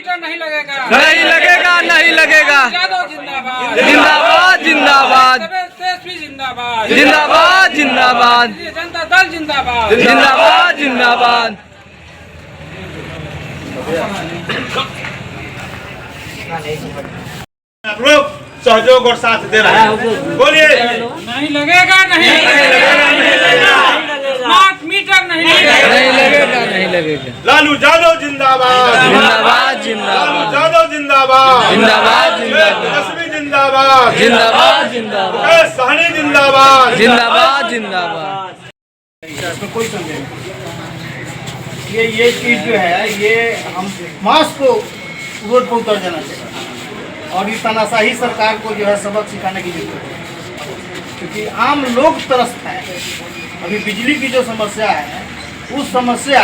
Metre नहीं लगेगा, नहीं लगेगा, नहीं लगेगा। यादव जिंदाबाद, जिंदाबाद जिंदाबाद, तेजस्वी जिंदाबाद, जिंदाबाद जिंदाबाद, जनता दल जिंदाबाद, जिंदाबाद जिंदाबाद। लोग सहयोग और साथ दे रहे हैं। बोलिए नहीं लगेगा, नहीं लगेगा, स्मार्ट मीटर नहीं लगेगा, नहीं लगेगा, नहीं लगेगा। लालू यादव जिंदाबाद, जिंदाबाद लालू जिंदाबाद, यादव जिंदाबाद, जिंदाबाद जिंदाबाद, तेजस्वी जिंदाबाद, जिंदाबाद जिंदाबाद, मुकेश सहनी जिंदाबाद, जिंदाबाद जिंदाबाद। इसमें कोई संदेह नहीं। ये चीज जो है ये हम मास को रोड पर उतर जाना चाहिए और इस तानाशाही सरकार को जो है सबक सिखाने की जरूरत है, क्योंकि आम लोग तरसत है। अभी बिजली की जो समस्या है उस समस्या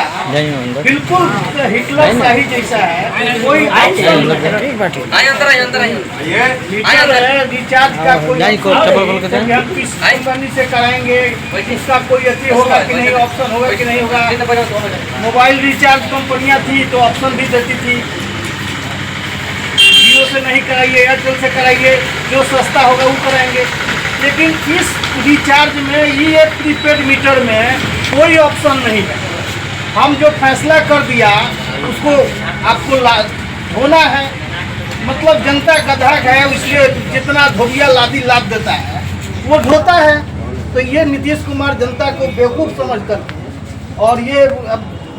बिल्कुल हिटलर शाही जैसा है। कोई मीटर है, रिचार्ज का कोई हम किस कंपनी से कराएंगे, इसका कोई अति होगा कि नहीं, ऑप्शन होगा कि नहीं होगा। मोबाइल रिचार्ज कंपनियां थी तो ऑप्शन भी देती थी, जियो से नहीं कराइए, एयरटेल से कराइए, जो सस्ता होगा वो कराएंगे। लेकिन इस रिचार्ज में ये प्रीपेड मीटर में कोई ऑप्शन नहीं है। हम जो फैसला कर दिया उसको आपको होना है, मतलब जनता गधा है, इसलिए जितना धोबिया लादी लाद देता है वो ढोता है। तो ये नीतीश कुमार जनता को बेवकूफ़ समझ कर और ये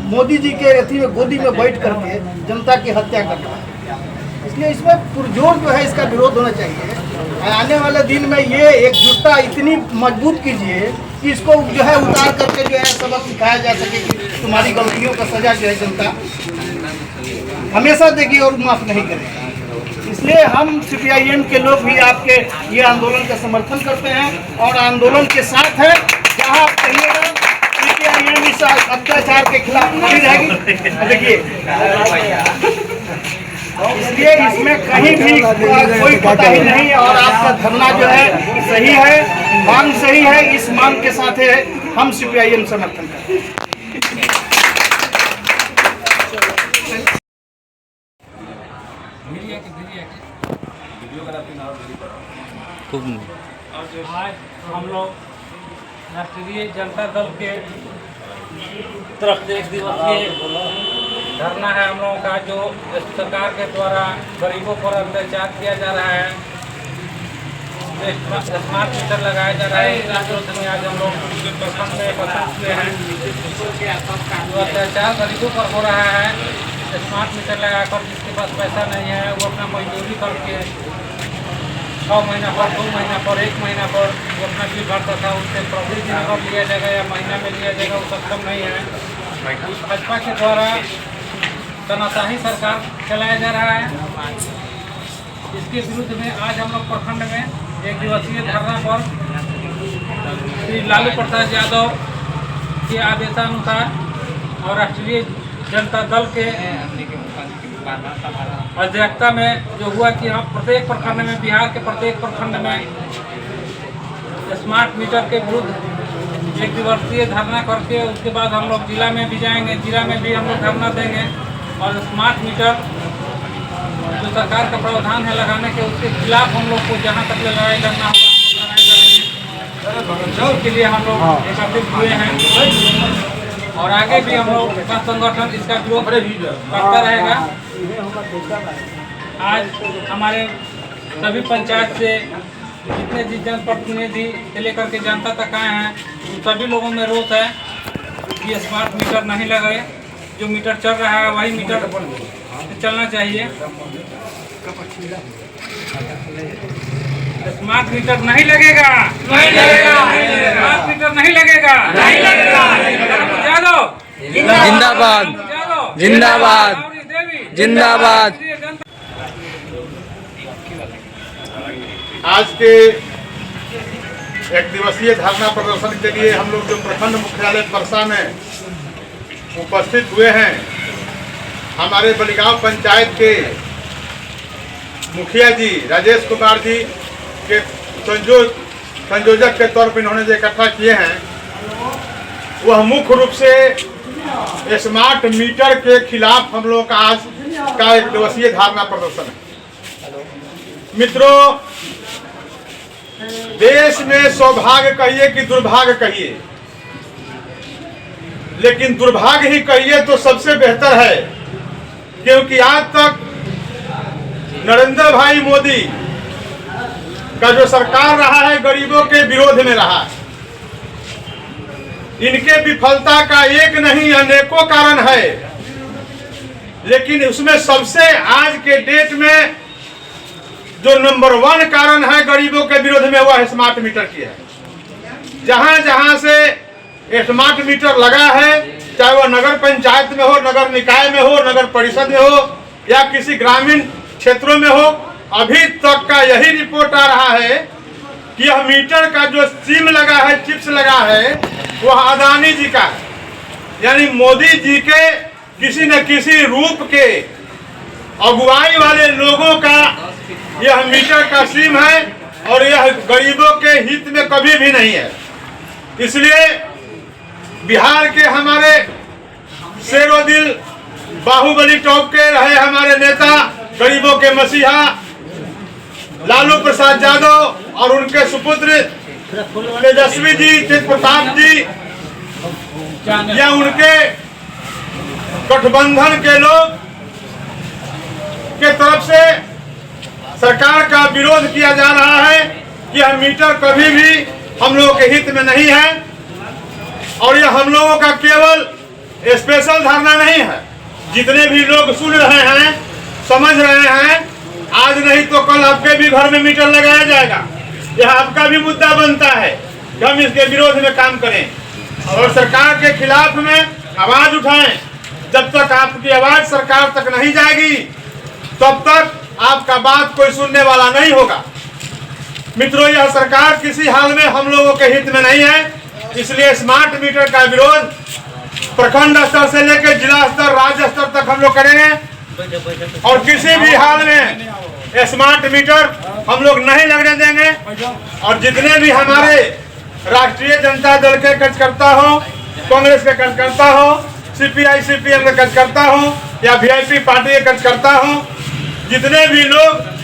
मोदी जी के अथी में गोदी में बैठ करके जनता की हत्या कर रहा है। इसलिए इसमें पुरजोर जो है इसका विरोध होना चाहिए। आने वाले दिन में ये एकजुटता इतनी मजबूत कीजिए कि इसको जो है उतार करके जो है सबक सिखाया जा सके कि तुम्हारी गलतियों का सजा जो है जनता हमेशा देगी और माफ नहीं करेगी। इसलिए हम CPIM के लोग भी आपके ये आंदोलन का समर्थन करते हैं और आंदोलन के साथ है। जहाँ आप कहिएगा CPIM इस अत्याचार के खिलाफ खड़ी रहेगी। देखिए इसलिए इसमें कहीं भी कोई कोताही नहीं है और आपका धरना जो है सही है, मांग सही है। इस मांग के साथ है हम CPIM समर्थन करते हैं। आज हम लोग राष्ट्रीय जनता दल के तरफ से 1 दिवसीय धरना है हम लोगों का, जो सरकार के द्वारा गरीबों पर अत्याचार किया जा रहा है। स्मार्ट मीटर लगाया जा रहा है। इस विरोध में आज हम लोग प्रखंड में पसंद किए हैं। जो अत्याचार गरीबों पर हो रहा है, स्मार्ट मीटर लगाकर जिसके पास पैसा नहीं है वो अपना मजदूरी करके 6 महीना पर, 2 महीना पर, 1 महीना पर वो अपना बिल भरता था, उससे प्रतिदिन अगर लिया जाएगा या महीना में लिया जाएगा वो सक्षम नहीं है। भाजपा के द्वारा तानाशाही सरकार चलाया जा रहा है। इसके विरुद्ध में आज हम लोग प्रखंड में 1 दिवसीय धरना पर श्री लालू प्रसाद यादव के आदेशानुसार और राष्ट्रीय जनता दल के अध्यक्षता में जो हुआ कि हम प्रत्येक प्रखंड में, बिहार के प्रत्येक प्रखंड में स्मार्ट मीटर के विरुद्ध 1 दिवसीय धरना करके उसके बाद हम लोग जिला में भी जाएंगे। जिला में भी हम लोग धरना देंगे और स्मार्ट मीटर जो सरकार का प्रावधान है लगाने के, उसके खिलाफ हम लोग को जहाँ तक लड़ाई करना होगा हम लोग लड़ाई करेंगे। इसके लिए हम लोग एकत्रित हुए हैं और आगे भी हम लोग का संगठन इसका विरोध करता रहेगा। आज हमारे सभी पंचायत से जितने भी जनप्रतिनिधि से लेकर के जनता तक आए हैं, उन सभी लोगों में रोष है कि स्मार्ट मीटर नहीं लगाए। जो मीटर चल रहा है वही मीटर चलना चाहिए। स्मार्ट मीटर नहीं लगेगा, नहीं लगेगा, स्मार्ट मीटर नहीं लगेगा, नहीं लगेगा। यादव जिंदाबाद, जिंदाबाद, जिंदाबाद। आज के 1 दिवसीय धरना प्रदर्शन के लिए हम लोग जो प्रखंड मुख्यालय परसा में उपस्थित हुए हैं, हमारे बलिगांव पंचायत के मुखिया जी राजेश कुमार जी के संयोजक के तौर पर इन्होंने जो इकट्ठा किए हैं, वह मुख्य रूप से स्मार्ट मीटर के खिलाफ हम लोग आज का 1 दिवसीय धारणा प्रदर्शन है। मित्रों, देश में सौभाग्य कहिए कि दुर्भाग्य कहिए, लेकिन दुर्भाग्य ही कहिए तो सबसे बेहतर है, क्योंकि आज तक नरेंद्र भाई मोदी का जो सरकार रहा है गरीबों के विरोध में रहा है। इनके विफलता का एक नहीं अनेकों कारण है, लेकिन उसमें सबसे आज के डेट में जो नंबर 1 कारण है गरीबों के विरोध में, वह स्मार्ट मीटर की है। जहां जहां से स्मार्ट मीटर लगा है, चाहे वह नगर पंचायत में हो, नगर निकाय में हो, नगर परिषद में हो या किसी ग्रामीण क्षेत्रों में हो, अभी तक का यही रिपोर्ट आ रहा है कि यह मीटर का जो सिम लगा है, चिप्स लगा है, वह अदानी जी का है। यानी मोदी जी के किसी न किसी रूप के अगुवाई वाले लोगों का यह मीटर का सिम है, और यह गरीबों के हित में कभी भी नहीं है। इसलिए बिहार के हमारे शेरो दिल बाहुबली टॉप के रहे हमारे नेता, गरीबों के मसीहा लालू प्रसाद यादव और उनके सुपुत्र तेजस्वी जी, तेज प्रताप जी या उनके गठबंधन के लोग के तरफ से सरकार का विरोध किया जा रहा है कि यह मीटर कभी भी हम लोगों के हित में नहीं है, और यह हम लोगों का केवल स्पेशल धारणा नहीं है। जितने भी लोग सुन रहे हैं, समझ रहे हैं, आज नहीं तो कल आपके भी घर में मीटर लगाया जाएगा। यह आपका भी मुद्दा बनता है कि हम इसके विरोध में काम करें और सरकार के खिलाफ में आवाज उठाएं। जब तक आपकी आवाज सरकार तक नहीं जाएगी, तब तक आपका बात कोई सुनने वाला नहीं होगा। मित्रों, यह सरकार किसी हाल में हम लोगों के हित में नहीं है, इसलिए स्मार्ट मीटर का विरोध प्रखंड स्तर से लेकर जिला स्तर, राज्य स्तर तक हम लोग करेंगे, और किसी भी हाल में स्मार्ट मीटर हम लोग नहीं लगने देंगे। और जितने भी हमारे राष्ट्रीय जनता दल के कार्यकर्ता हो, कांग्रेस के कार्यकर्ता हो, CPI CPM के कार्यकर्ता हो या VIP पार्टी के कार्यकर्ता हो, जितने भी लोग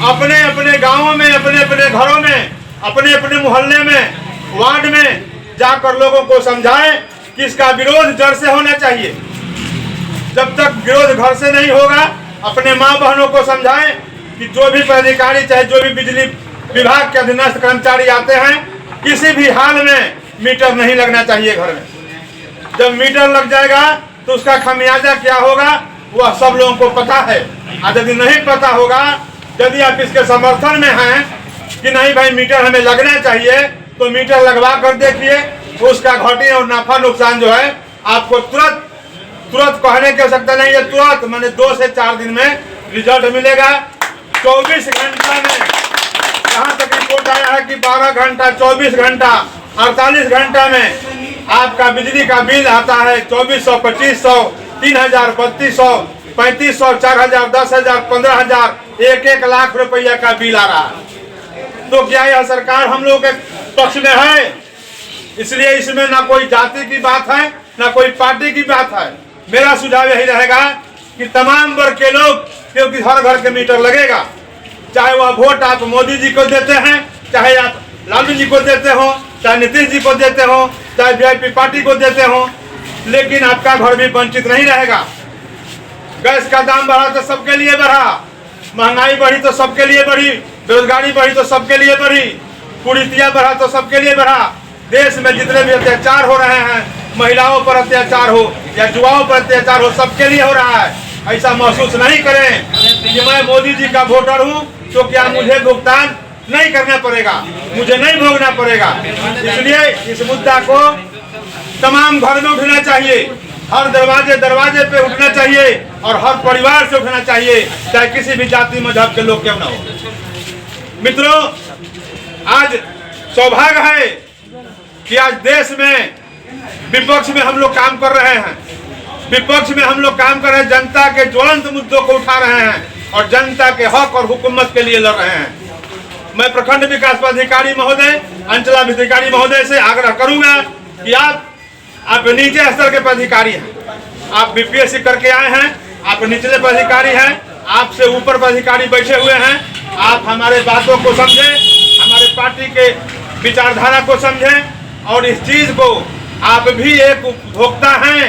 अपने अपने गांवों में, अपने अपने घरों में, अपने अपने मोहल्ले में, वार्ड में जाकर लोगों को समझाएं कि इसका विरोध जड़ से होना चाहिए। जब तक विरोध घर से नहीं होगा, अपने माँ बहनों को समझाएं कि जो भी पदाधिकारी, चाहे जो भी बिजली विभाग के अधीनस्थ कर्मचारी आते हैं, किसी भी हाल में मीटर नहीं लगना चाहिए घर में। जब मीटर लग जाएगा तो उसका खामियाजा क्या होगा वह सब लोगों को पता है। और यदि नहीं पता होगा, यदि आप इसके समर्थन में हैं कि नहीं भाई मीटर हमें लगना चाहिए, तो मीटर लगवा कर देखिए, उसका घाटे और नफा नुकसान जो है आपको तुरंत कहने की आवश्यकता नहीं है, तुरंत मैंने 2 से 4 दिन में रिजल्ट मिलेगा। 24 घंटा में यहाँ तक रिपोर्ट आया है कि 12 घंटा, 24 घंटा, 48 घंटा में आपका बिजली का बिल आता है 2400, 2500, 3000, 3200, 3500, 4000, 10,000, 15,000, 1-1 लाख रुपया का बिल आ रहा है। तो क्या यह सरकार हम लोग के पक्ष में है? इसलिए इसमें ना कोई जाति की बात है, ना कोई पार्टी की बात है। मेरा सुझाव यही रहेगा कि तमाम वर्ग के लोग, क्योंकि हर घर के मीटर लगेगा, चाहे वह वोट आप मोदी जी को देते हैं, चाहे आप लालू जी को देते हो, चाहे नीतीश जी को देते हो, चाहे VIP पार्टी को देते हो, लेकिन आपका घर भी वंचित नहीं रहेगा। गैस का दाम बढ़ा तो सबके लिए बढ़ा, महंगाई बढ़ी तो सबके लिए बढ़ी, बेरोजगारी बढ़ी तो सबके लिए बढ़ी, कुरीतियां बढ़ा तो सबके लिए बढ़ा। देश में जितने भी अत्याचार हो रहे हैं, महिलाओं पर अत्याचार हो या युवाओं पर अत्याचार हो, सबके लिए हो रहा है। ऐसा महसूस नहीं करें कि मैं मोदी जी का वोटर हूं तो क्या मुझे भुगतान नहीं करना पड़ेगा, मुझे नहीं भोगना पड़ेगा। इसलिए इस मुद्दा को तमाम घर में उठना चाहिए, हर दरवाजे पे उठना चाहिए और हर परिवार से उठना चाहिए, चाहे किसी भी जाति मजहब के लोग क्यों ना हो। मित्रों, आज सौभाग्य है कि आज देश में विपक्ष में हम लोग काम कर रहे हैं, विपक्ष में हम लोग काम कर रहे हैं, जनता के ज्वलंत मुद्दों को उठा रहे हैं और जनता के हक और हुकूमत के लिए लड़ रहे हैं। मैं प्रखंड विकास पदाधिकारी महोदय, अंचलाधिकारी महोदय से आग्रह करूंगा कि आप नीचे स्तर के पदाधिकारी हैं, आप BPSC करके आए हैं, आप निचले पदाधिकारी हैं, आपसे ऊपर पदाधिकारी बैठे हुए हैं। आप हमारे बातों को समझें, हमारे पार्टी के विचारधारा को समझें और इस चीज को आप भी एक उपभोक्ता हैं।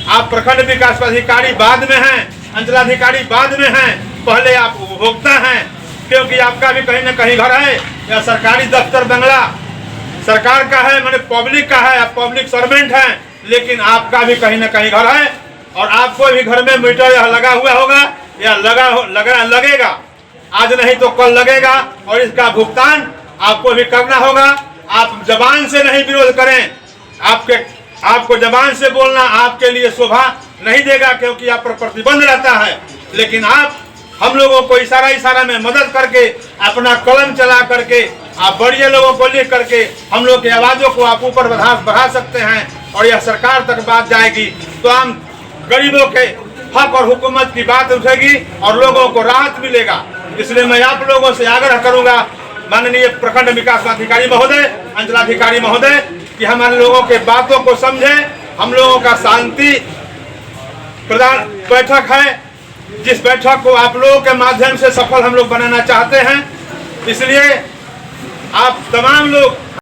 आप प्रखंड विकास पदाधिकारी बाद में हैं, अंचलाधिकारी बाद में हैं, पहले आप उपभोक्ता हैं, क्योंकि आपका भी कहीं न कहीं घर है या सरकारी दफ्तर बंगला सरकार का है, मैंने पब्लिक का है, आप पब्लिक सर्वेंट हैं, लेकिन आपका भी कहीं न कहीं घर है और आपको भी घर में मीटर यह लगा हुआ होगा या लगेगा। आज नहीं तो कल लगेगा और इसका भुगतान आपको भी करना होगा। आप जबान से नहीं विरोध करें, आपको जबान से बोलना आपके लिए शोभा नहीं देगा, क्योंकि आप पर प्रतिबंध रहता है। लेकिन आप हम लोगों को इशारा में मदद करके अपना कलम चला करके आप बड़े लोगों को लिख करके हम लोग की आवाज़ों को आप ऊपर बढ़ा सकते हैं और यह सरकार तक बात जाएगी तो हम गरीबों के हक और हुकूमत की बात उठेगी और लोगों को राहत मिलेगा। इसलिए मैं आप लोगों से आग्रह करूंगा, माननीय प्रखंड विकास अधिकारी महोदय, अंचलाधिकारी महोदय, कि हमारे लोगों के बातों को समझें। हम लोगों का शांति प्रधान बैठक है, जिस बैठक को आप लोगों के माध्यम से सफल हम लोग बनाना चाहते हैं। इसलिए आप तमाम लोग